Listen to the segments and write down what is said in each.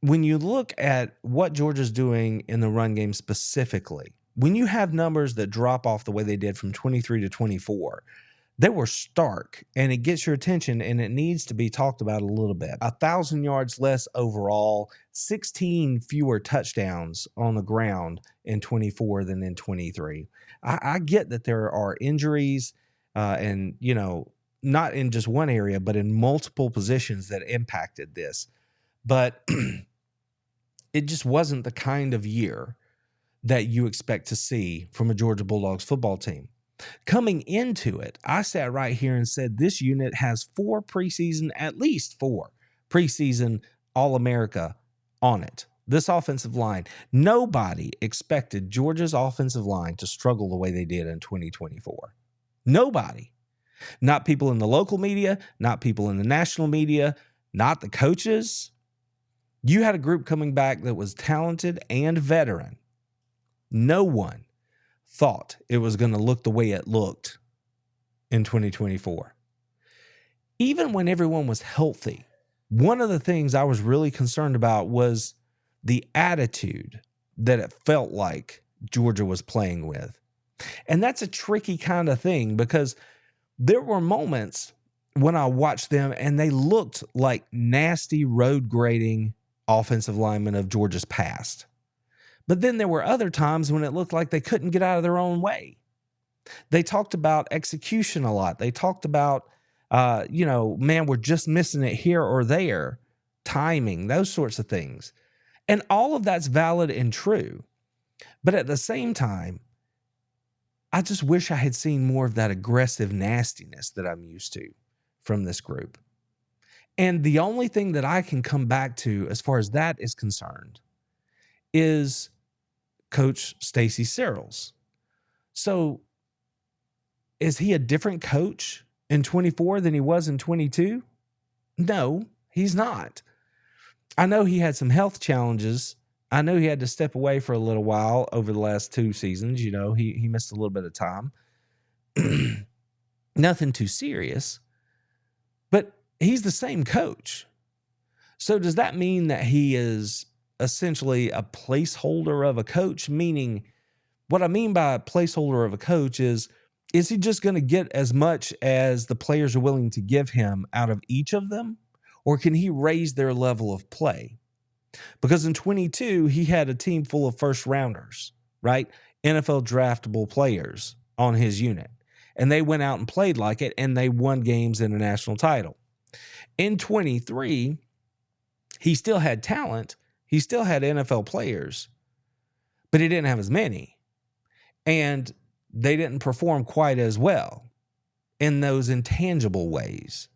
when you look at what Georgia's doing in the run game specifically, when you have numbers that drop off the way they did from 23 to 24, they were stark, and it gets your attention, and it needs to be talked about a little bit. 1,000 yards less overall, 16 fewer touchdowns on the ground in 24 than in 23. I get that there are injuries and, you know, not in just one area, but in multiple positions that impacted this. But it just wasn't the kind of year that you expect to see from a Georgia Bulldogs football team. Coming into it, I sat right here and said this unit has at least four preseason All-America on it. This offensive line, nobody expected Georgia's offensive line to struggle the way they did in 2024. Nobody. Not people in the local media, not people in the national media, not the coaches. You had a group coming back that was talented and veteran. No one thought it was going to look the way it looked in 2024. Even when everyone was healthy, one of the things I was really concerned about was the attitude that it felt like Georgia was playing with. And that's a tricky kind of thing because there were moments when I watched them and they looked like nasty road grading offensive linemen of Georgia's past. But then there were other times when it looked like they couldn't get out of their own way. They talked about execution a lot. They talked about, man, we're just missing it here or there, timing, those sorts of things. And all of that's valid and true. But at the same time, I just wish I had seen more of that aggressive nastiness that I'm used to from this group. And the only thing that I can come back to as far as that is concerned is Coach STACY SEARELS. So is he a different coach in 24 than he was in 22? No, he's not. I know he had some health challenges. I know he had to step away for a little while over the last 2 seasons. You know, he missed a little bit of time. Nothing too serious, but he's the same coach. So does that mean that he is essentially a placeholder of a coach? Meaning, what I mean by a placeholder of a coach is he just going to get as much as the players are willing to give him out of each of them? Or can he raise their level of play? Because in 22, he had a team full of first rounders, right? NFL draftable players on his unit. And they went out and played like it, and they won games in a national title. In 23, he still had talent. He still had NFL players, but he didn't have as many. And they didn't perform quite as well in those intangible ways,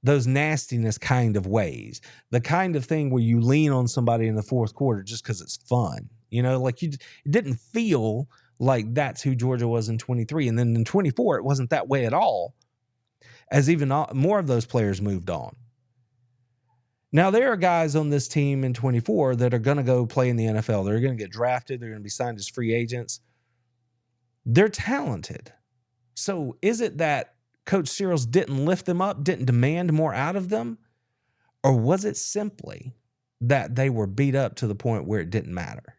those nastiness kind of ways, the kind of thing where you lean on somebody in the fourth quarter just because it's fun. You know, like it didn't feel like that's who Georgia was in 23. And then in 24, it wasn't that way at all, as even more of those players moved on. Now, there are guys on this team in 24 that are going to go play in the NFL. They're going to get drafted. They're going to be signed as free agents. They're talented. So is it that Coach SEARELS didn't lift them up, didn't demand more out of them? Or was it simply that they were beat up to the point where it didn't matter?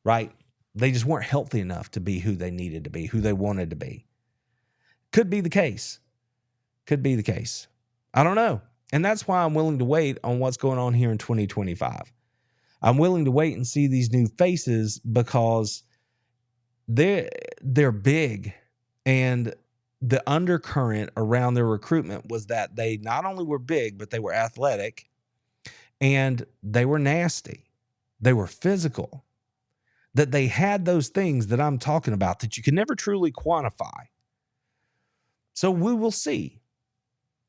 Right? They just weren't healthy enough to be who they needed to be, who they wanted to be. Could be the case. Could be the case. I don't know. And that's why I'm willing to wait on what's going on here in 2025. I'm willing to wait and see these new faces because they're big, and the undercurrent around their recruitment was that they not only were big, but they were athletic and they were nasty. They were physical. That they had those things that I'm talking about that you can never truly quantify. So we will see.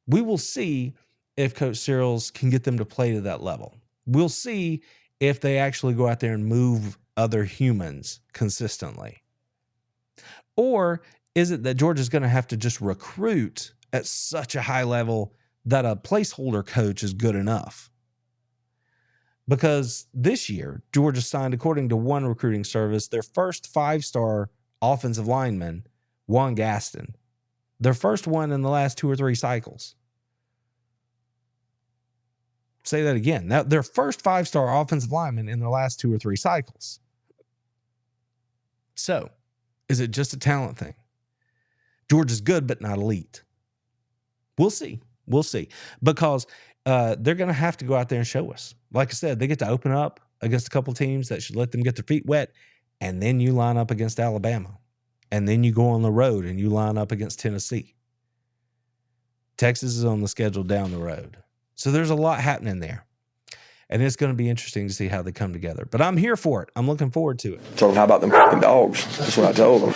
We will see if Coach SEARELS can get them to play to that level. We'll see if they actually go out there and move other humans consistently. Or is it that Georgia's going to have to just recruit at such a high level that a placeholder coach is good enough? Because this year, Georgia signed, according to one recruiting service, their first 5-star offensive lineman, Juan Gaston. Their first one in the last 2 or 3 cycles. Say that again. Now, their first 5-star offensive lineman in their last 2 or 3 cycles. So, is it just a talent thing? Georgia's good, but not elite. We'll see. We'll see. Because they're going to have to go out there and show us. Like I said, they get to open up against a couple teams that should let them get their feet wet, and then you line up against Alabama. And then you go on the road and you line up against Tennessee. Texas is on the schedule down the road. So there's a lot happening there. And it's going to be interesting to see how they come together. But I'm here for it. I'm looking forward to it. Told them, how about them fucking dogs? That's what I told them.